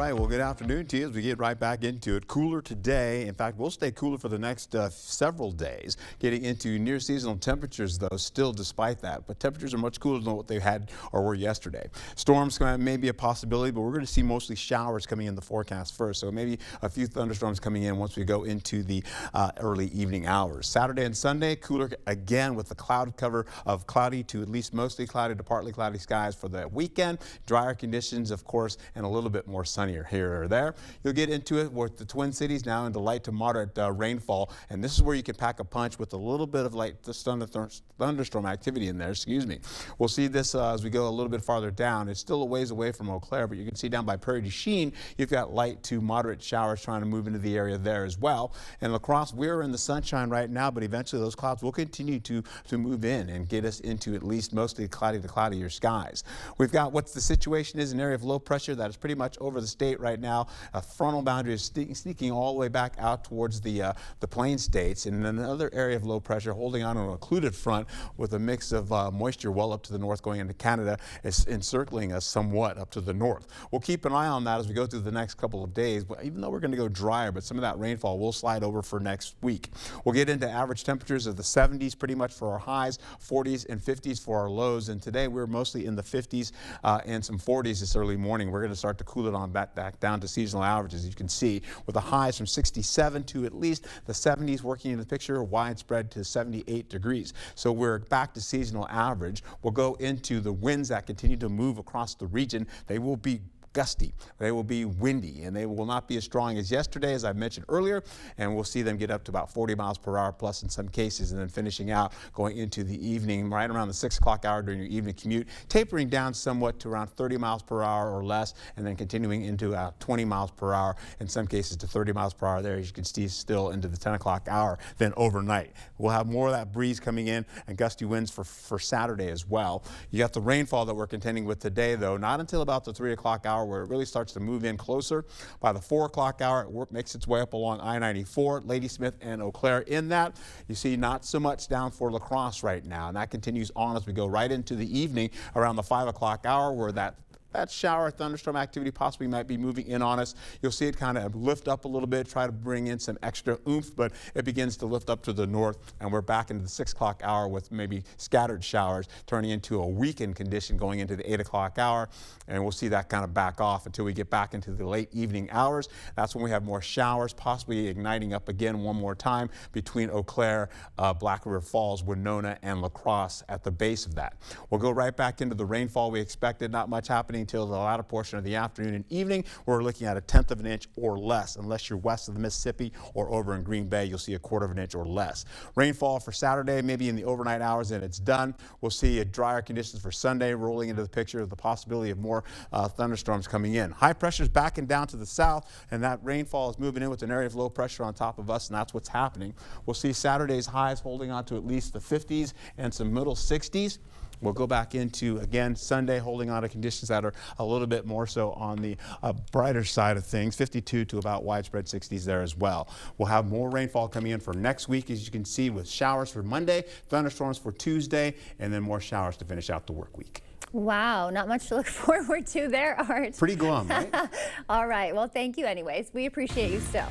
right, well, good afternoon to you as we get right back into it. Cooler today. In fact, we'll stay cooler for the next several days, getting into near seasonal temperatures, though, still despite that. But temperatures are much cooler than what they had or were yesterday. Storms may be a possibility, but we're going to see mostly showers coming in the forecast first. So maybe a few thunderstorms coming in once we go into the early evening hours. Saturday and Sunday, cooler again with the cloud cover of cloudy to at least mostly cloudy to partly cloudy skies for the weekend. Drier conditions, of course, and a little bit more sunnier here or there. You'll get into it with the Twin Cities now into light to moderate rainfall, and this is where you can pack a punch with a little bit of light thunderstorm activity in there. Excuse me. We'll see this as we go a little bit farther down. It's still a ways away from Eau Claire, but you can see down by Prairie du Chien, you've got light to moderate showers trying to move into the area there as well. And La Crosse, we're in the sunshine right now, but eventually those clouds will continue to move in and get us into at least mostly cloudy to cloudier skies. We've got what the situation is, an area of low pressure that is pretty much over the state right now. A frontal boundary is sneaking all the way back out towards the plain states, and another area of low pressure holding on to an occluded front with a mix of moisture well up to the north going into Canada is encircling us somewhat up to the north. We'll keep an eye on that as we go through the next couple of days, but even though we're going to go drier, but some of that rainfall will slide over for next week. We'll get into average temperatures of the 70s pretty much for our highs, 40s and 50s for our lows, and today we're mostly in the 50s and some 40s this early morning. We're going to start to cool it on back down to seasonal averages, you can see, with the highs from 67 to at least the 70s working in the picture, widespread to 78 degrees. So we're back to seasonal average. We'll go into the winds that continue to move across the region. They will be gusty, they will be windy, and they will not be as strong as yesterday, as I mentioned earlier, and we'll see them get up to about 40 miles per hour plus in some cases, and then finishing out going into the evening right around the 6 o'clock hour during your evening commute, tapering down somewhat to around 30 miles per hour or less, and then continuing into 20 miles per hour, in some cases to 30 miles per hour there, as you can see, still into the 10 o'clock hour. Then overnight we'll have more of that breeze coming in and gusty winds for Saturday as well. You got the rainfall that we're contending with today, though, not until about the 3 o'clock hour, where it really starts to move in closer. By the 4 o'clock hour, it makes its way up along I-94, Ladysmith and Eau Claire. In that, you see not so much down for La Crosse right now, and that continues on as we go right into the evening around the 5 o'clock hour, where that shower thunderstorm activity possibly might be moving in on us. You'll see it kind of lift up a little bit, try to bring in some extra oomph, but it begins to lift up to the north, and we're back into the 6 o'clock hour with maybe scattered showers turning into a weakened condition going into the 8 o'clock hour, and we'll see that kind of back off until we get back into the late evening hours. That's when we have more showers, possibly igniting up again one more time between Eau Claire, Black River Falls, Winona, and La Crosse at the base of that. We'll go right back into the rainfall we expected. Not much happening until the latter portion of the afternoon and evening. We're looking at 1/10 of an inch or less. Unless you're west of the Mississippi or over in Green Bay, you'll see 1/4 of an inch or less. Rainfall for Saturday, maybe in the overnight hours, and it's done. We'll see drier conditions for Sunday rolling into the picture of the possibility of more thunderstorms coming in. High pressure is backing down to the south, and that rainfall is moving in with an area of low pressure on top of us, and that's what's happening. We'll see Saturday's highs holding on to at least the 50s and some middle 60s. We'll go back into, again, Sunday holding on to conditions that are a little bit more so on the brighter side of things, 52 to about widespread 60s there as well. We'll have more rainfall coming in for next week, as you can see, with showers for Monday, thunderstorms for Tuesday, and then more showers to finish out the work week. Wow, not much to look forward to there, Art. Pretty glum, right? All right, well, thank you anyways. We appreciate you still.